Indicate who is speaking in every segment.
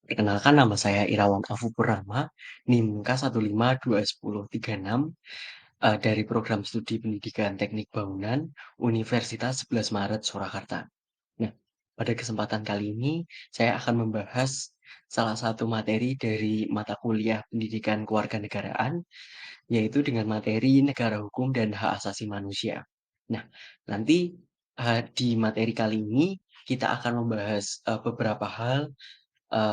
Speaker 1: Perkenalkan nama saya Irawan Afu Purnama, NIM K1521036, dari Program Studi Pendidikan Teknik Bangunan Universitas 11 Maret Surakarta. Nah, pada kesempatan kali ini saya akan membahas salah satu materi dari mata kuliah Pendidikan Kewarganegaraan, yaitu dengan materi Negara Hukum dan Hak Asasi Manusia. Nah, nanti di materi kali ini kita akan membahas beberapa hal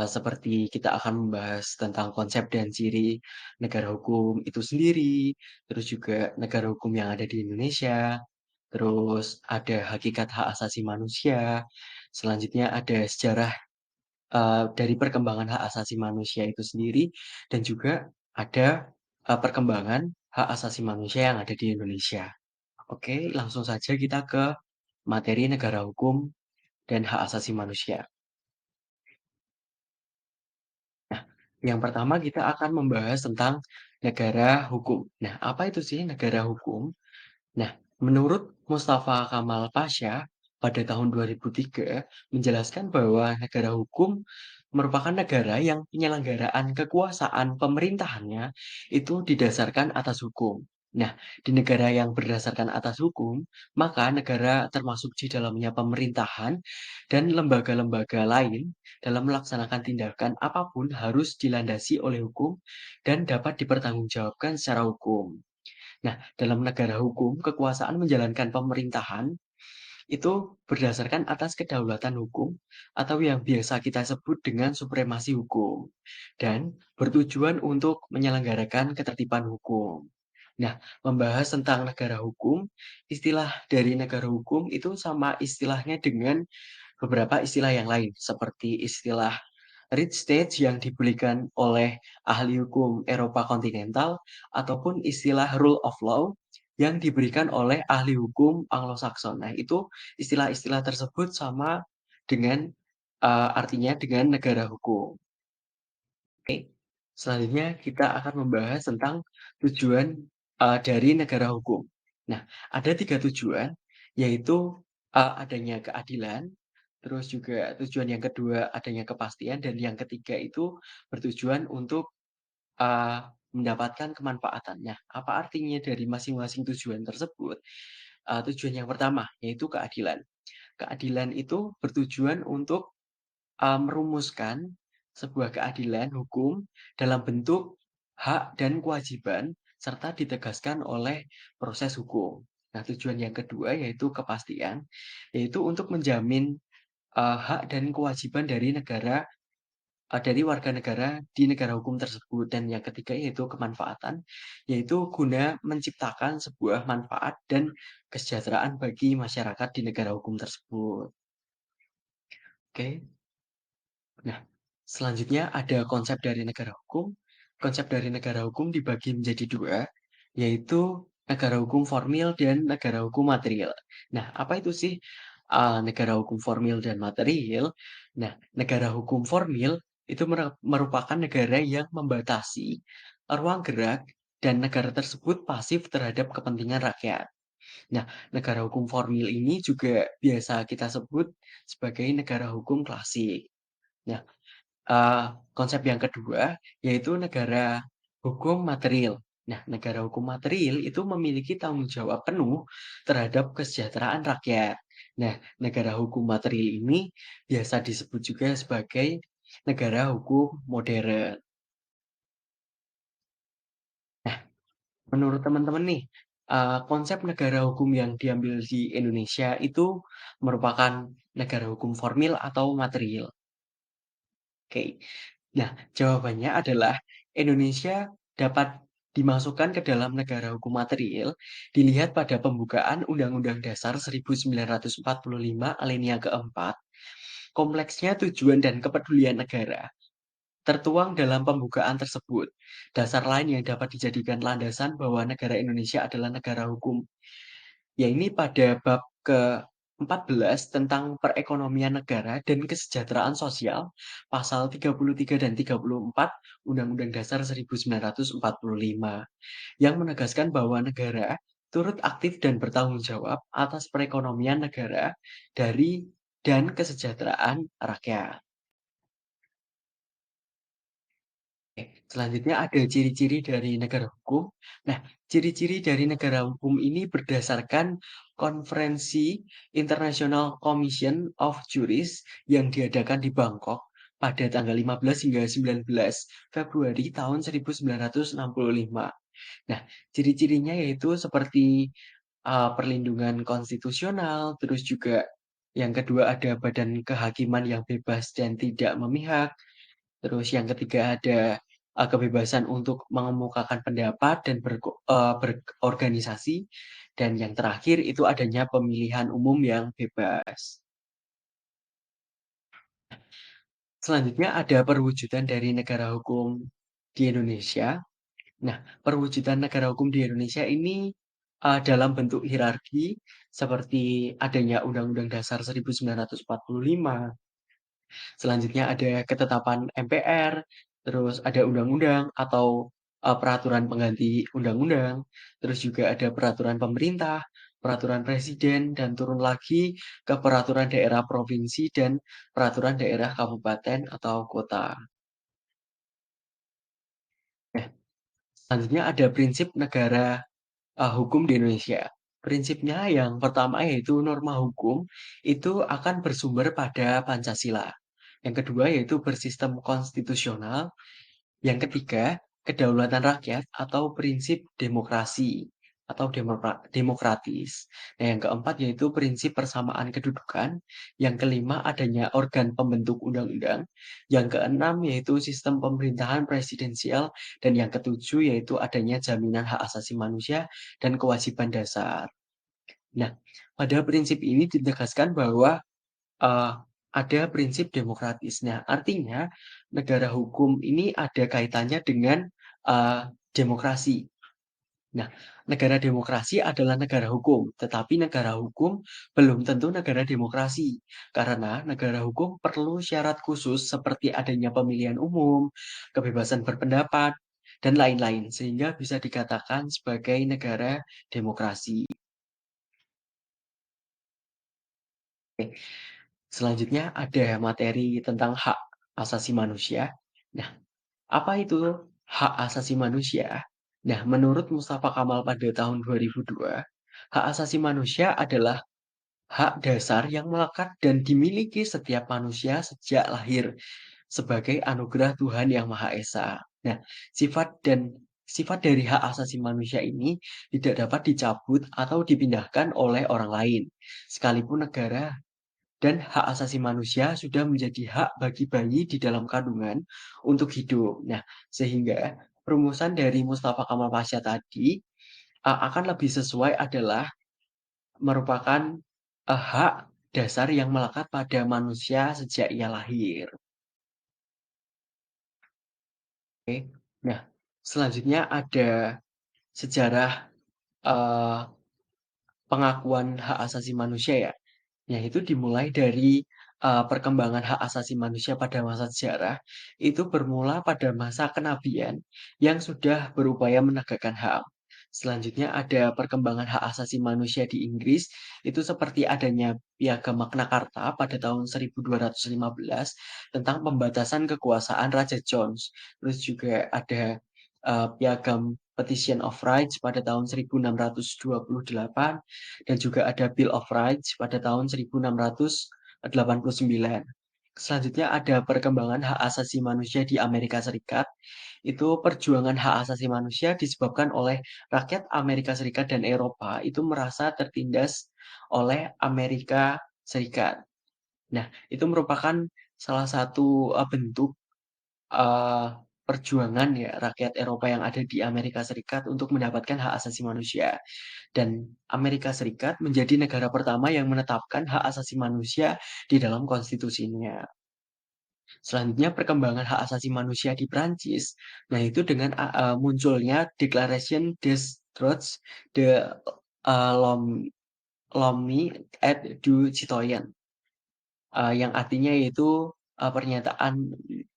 Speaker 1: seperti kita akan membahas tentang konsep dan ciri negara hukum itu sendiri, terus juga negara hukum yang ada di Indonesia, terus ada hakikat hak asasi manusia, selanjutnya ada sejarah dari perkembangan hak asasi manusia itu sendiri, dan juga ada perkembangan hak asasi manusia yang ada di Indonesia. Oke, langsung saja kita ke materi negara hukum dan hak asasi manusia. Nah, yang pertama kita akan membahas tentang negara hukum. Nah, apa itu sih negara hukum? Nah, menurut Mustafa Kamal Pasha pada tahun 2003 menjelaskan bahwa negara hukum merupakan negara yang penyelenggaraan kekuasaan pemerintahannya itu didasarkan atas hukum. Nah, di negara yang berdasarkan atas hukum, maka negara termasuk di dalamnya pemerintahan dan lembaga-lembaga lain dalam melaksanakan tindakan apapun harus dilandasi oleh hukum dan dapat dipertanggungjawabkan secara hukum. Nah, dalam negara hukum, kekuasaan menjalankan pemerintahan itu berdasarkan atas kedaulatan hukum atau yang biasa kita sebut dengan supremasi hukum dan bertujuan untuk menyelenggarakan ketertiban hukum. Nah, membahas tentang negara hukum, istilah dari negara hukum itu sama istilahnya dengan beberapa istilah yang lain, seperti istilah rich state yang diberikan oleh ahli hukum Eropa kontinental, ataupun istilah rule of law yang diberikan oleh ahli hukum Anglo-Saxon. Nah, itu istilah-istilah tersebut sama dengan artinya dengan negara hukum. Oke, selanjutnya kita akan membahas tentang tujuan dari negara hukum. Nah, ada 3 tujuan, yaitu adanya keadilan, terus juga tujuan yang kedua adanya kepastian, dan yang ketiga itu bertujuan untuk eee, mendapatkan kemanfaatan. Nah, apa artinya dari masing-masing tujuan tersebut? Tujuan yang pertama yaitu keadilan. Keadilan itu bertujuan untuk merumuskan sebuah keadilan hukum dalam bentuk hak dan kewajiban serta ditegaskan oleh proses hukum. Nah, tujuan yang kedua yaitu kepastian, yaitu untuk menjamin hak dan kewajiban dari warga negara di negara hukum tersebut. Dan yang ketiga yaitu kemanfaatan, yaitu guna menciptakan sebuah manfaat dan kesejahteraan bagi masyarakat di negara hukum tersebut. Oke. Nah, selanjutnya ada konsep dari negara hukum. Konsep dari negara hukum dibagi menjadi dua, yaitu negara hukum formil dan negara hukum material. Nah, apa itu sih negara hukum formil dan material? Nah, negara hukum formil itu merupakan negara yang membatasi ruang gerak dan negara tersebut pasif terhadap kepentingan rakyat. Nah, negara hukum formil ini juga biasa kita sebut sebagai negara hukum klasik. Nah, konsep yang kedua, yaitu negara hukum material. Nah, negara hukum material itu memiliki tanggung jawab penuh terhadap kesejahteraan rakyat. Nah, negara hukum material ini biasa disebut juga sebagai negara hukum modern. Nah, menurut teman-teman nih, konsep negara hukum yang diambil di Indonesia itu merupakan negara hukum formil atau material? Oke. Nah, jawabannya adalah Indonesia dapat dimasukkan ke dalam negara hukum material dilihat pada pembukaan Undang-Undang Dasar 1945 alinea keempat, kompleksnya tujuan dan kepedulian negara tertuang dalam pembukaan tersebut. Dasar lain yang dapat dijadikan landasan bahwa negara Indonesia adalah negara hukum, ya ini pada bab ke-14 tentang perekonomian negara dan kesejahteraan sosial, pasal 33 dan 34 Undang-Undang Dasar 1945, yang menegaskan bahwa negara turut aktif dan bertanggung jawab atas perekonomian negara dari dan kesejahteraan rakyat. Selanjutnya ada ciri-ciri dari negara hukum. Nah, ciri-ciri dari negara hukum ini berdasarkan Konferensi International Commission of Juris yang diadakan di Bangkok pada tanggal 15 hingga 19 Februari tahun 1965. Nah, ciri-cirinya yaitu seperti perlindungan konstitusional, terus juga yang kedua ada badan kehakiman yang bebas dan tidak memihak. Terus yang ketiga ada, kebebasan untuk mengemukakan pendapat dan berorganisasi, dan yang terakhir itu adanya pemilihan umum yang bebas. Selanjutnya ada perwujudan dari negara hukum di Indonesia. Nah, perwujudan negara hukum di Indonesia ini, dalam bentuk hierarki seperti adanya Undang-Undang Dasar 1945. Selanjutnya ada ketetapan MPR, terus ada undang-undang atau peraturan pengganti undang-undang, terus juga ada peraturan pemerintah, peraturan presiden, dan turun lagi ke peraturan daerah provinsi dan peraturan daerah kabupaten atau kota. Nah, selanjutnya ada prinsip negara hukum di Indonesia. Prinsipnya yang pertama yaitu norma hukum itu akan bersumber pada Pancasila. Yang kedua yaitu bersistem konstitusional. Yang ketiga, kedaulatan rakyat atau prinsip demokrasi atau demokratis. Nah, yang keempat yaitu prinsip persamaan kedudukan. Yang kelima, adanya organ pembentuk undang-undang. Yang keenam yaitu sistem pemerintahan presidensial. Dan yang ketujuh yaitu adanya jaminan hak asasi manusia dan kewajiban dasar. Nah, pada prinsip ini ditegaskan bahwa Eee, ada prinsip demokratis. Nah, artinya negara hukum ini ada kaitannya dengan, demokrasi. Nah, negara demokrasi adalah negara hukum, tetapi negara hukum belum tentu negara demokrasi. Karena negara hukum perlu syarat khusus seperti adanya pemilihan umum, kebebasan berpendapat, dan lain-lain, sehingga bisa dikatakan sebagai negara demokrasi. Selanjutnya ada materi tentang hak asasi manusia. Nah, apa itu hak asasi manusia? Nah, menurut Mustafa Kamal pada tahun 2002, hak asasi manusia adalah hak dasar yang melekat dan dimiliki setiap manusia sejak lahir sebagai anugerah Tuhan Yang Maha Esa. Nah, sifat dari hak asasi manusia ini tidak dapat dicabut atau dipindahkan oleh orang lain, sekalipun negara, dan hak asasi manusia sudah menjadi hak bagi bayi di dalam kandungan untuk hidup. Nah, sehingga rumusan dari Mustafa Kamal Pasha tadi akan lebih sesuai adalah merupakan hak dasar yang melekat pada manusia sejak ia lahir. Oke. Nah, selanjutnya ada sejarah eh, pengakuan hak asasi manusia ya. Yaitu dimulai dari, perkembangan hak asasi manusia pada masa sejarah, itu bermula pada masa kenabian yang sudah berupaya menegakkan HAM. Selanjutnya ada perkembangan hak asasi manusia di Inggris, itu seperti adanya Piagam Magna Carta pada tahun 1215 tentang pembatasan kekuasaan Raja John. Terus juga ada, Piagam Petition of Rights pada tahun 1628 dan juga ada Bill of Rights pada tahun 1689. Selanjutnya ada perkembangan hak asasi manusia di Amerika Serikat. Itu perjuangan hak asasi manusia disebabkan oleh rakyat Amerika Serikat dan Eropa itu merasa tertindas oleh Amerika Serikat. Nah, itu merupakan salah satu bentuk eee, perjuangan ya rakyat Eropa yang ada di Amerika Serikat untuk mendapatkan hak asasi manusia. Dan Amerika Serikat menjadi negara pertama yang menetapkan hak asasi manusia di dalam konstitusinya. Selanjutnya perkembangan hak asasi manusia di Prancis. Nah, itu dengan munculnya Declaration des Droits de l'Homme et du Citoyen, yang artinya yaitu pernyataan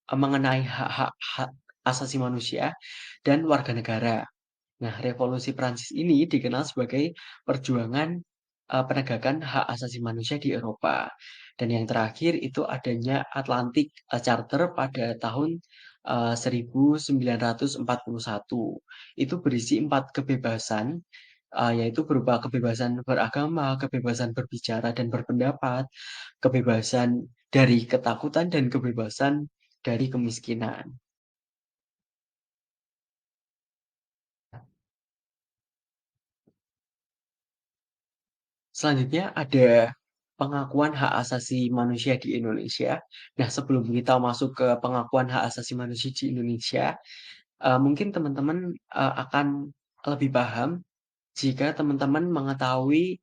Speaker 1: mengenai hak-hak asasi manusia dan warga negara. Nah, revolusi Prancis ini dikenal sebagai perjuangan penegakan hak asasi manusia di Eropa. Dan yang terakhir itu adanya Atlantic Charter pada tahun 1941. Itu berisi 4 kebebasan, yaitu berupa kebebasan beragama, kebebasan berbicara dan berpendapat, kebebasan dari ketakutan, dan kebebasan dari kemiskinan. Selanjutnya ada pengakuan hak asasi manusia di Indonesia. Nah, sebelum kita masuk ke pengakuan hak asasi manusia di Indonesia, mungkin teman-teman akan lebih paham jika teman-teman mengetahui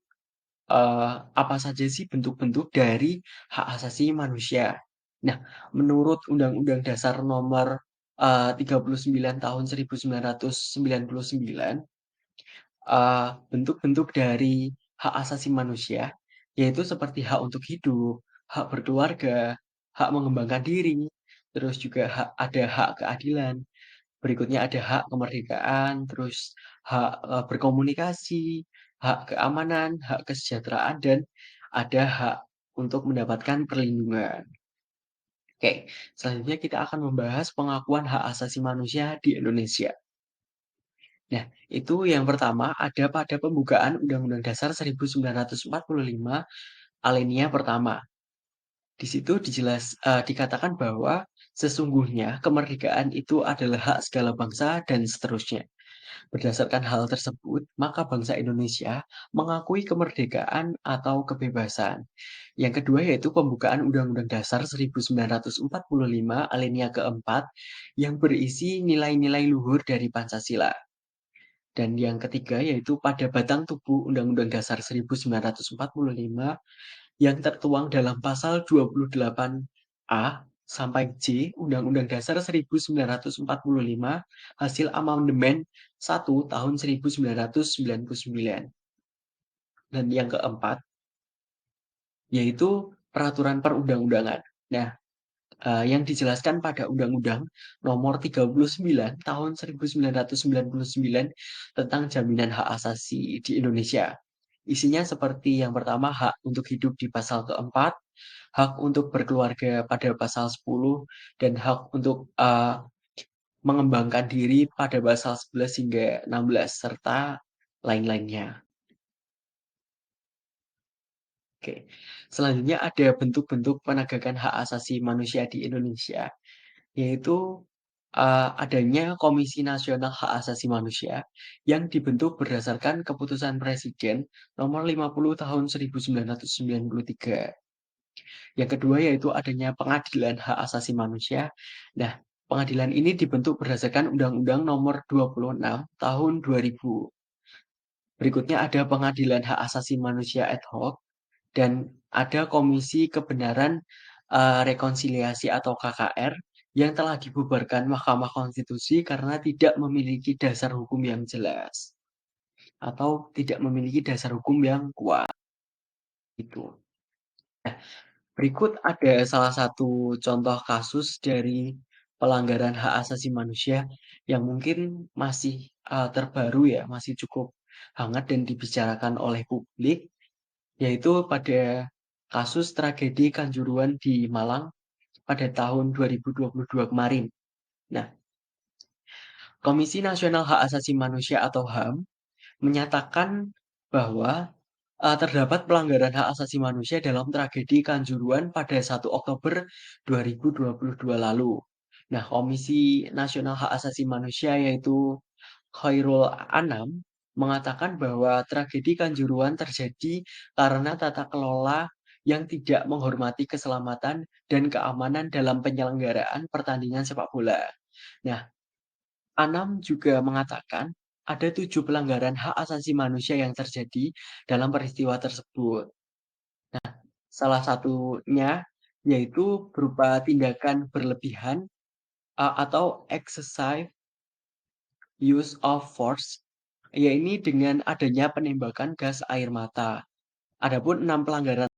Speaker 1: apa saja sih bentuk-bentuk dari hak asasi manusia. Nah, menurut Undang-Undang Dasar Nomor 39 Tahun 1999, bentuk-bentuk dari hak asasi manusia, yaitu seperti hak untuk hidup, hak berkeluarga, hak mengembangkan diri, terus juga ada hak keadilan, berikutnya ada hak kemerdekaan, terus hak, berkomunikasi, hak keamanan, hak kesejahteraan, dan ada hak untuk mendapatkan perlindungan. Oke, selanjutnya kita akan membahas pengakuan hak asasi manusia di Indonesia. Nah, itu yang pertama ada pada pembukaan Undang-Undang Dasar 1945 alinea pertama. Di situ dikatakan bahwa sesungguhnya kemerdekaan itu adalah hak segala bangsa dan seterusnya. Berdasarkan hal tersebut, maka bangsa Indonesia mengakui kemerdekaan atau kebebasan. Yang kedua yaitu pembukaan Undang-Undang Dasar 1945 alinea keempat yang berisi nilai-nilai luhur dari Pancasila. Dan yang ketiga yaitu pada batang tubuh Undang-Undang Dasar 1945 yang tertuang dalam pasal 28A sampai J Undang-Undang Dasar 1945 hasil amandemen 1 tahun 1999. Dan yang keempat yaitu peraturan perundang-undangan. Nah, yang dijelaskan pada Undang-Undang Nomor 39 Tahun 1999 tentang Jaminan Hak Asasi di Indonesia. Isinya seperti yang pertama hak untuk hidup di pasal keempat, hak untuk berkeluarga pada pasal 10, dan hak untuk mengembangkan diri pada pasal 11 hingga 16, serta lain-lainnya. Oke. Selanjutnya ada bentuk-bentuk penegakan hak asasi manusia di Indonesia, yaitu adanya Komisi Nasional Hak Asasi Manusia yang dibentuk berdasarkan Keputusan Presiden Nomor 50 Tahun 1993. Yang kedua yaitu adanya Pengadilan Hak Asasi Manusia. Nah, pengadilan ini dibentuk berdasarkan Undang-Undang Nomor 26 Tahun 2000. Berikutnya ada Pengadilan Hak Asasi Manusia ad hoc dan ada Komisi Kebenaran Rekonsiliasi atau KKR yang telah dibubarkan Mahkamah Konstitusi karena tidak memiliki dasar hukum yang jelas atau tidak memiliki dasar hukum yang kuat. Itu. Berikut ada salah satu contoh kasus dari pelanggaran hak asasi manusia yang mungkin masih terbaru ya, masih cukup hangat dan dibicarakan oleh publik, yaitu pada kasus tragedi Kanjuruhan di Malang pada tahun 2022 kemarin. Nah, Komisi Nasional Hak Asasi Manusia atau HAM menyatakan bahwa terdapat pelanggaran hak asasi manusia dalam tragedi Kanjuruhan pada 1 Oktober 2022 lalu. Nah, Komisi Nasional Hak Asasi Manusia yaitu Khairul Anam mengatakan bahwa tragedi Kanjuruhan terjadi karena tata kelola yang tidak menghormati keselamatan dan keamanan dalam penyelenggaraan pertandingan sepak bola. Nah, Anam juga mengatakan ada 7 pelanggaran hak asasi manusia yang terjadi dalam peristiwa tersebut. Salah satunya yaitu berupa tindakan berlebihan atau excessive use of force, yaitu dengan adanya penembakan gas air mata. Adapun 6 pelanggaran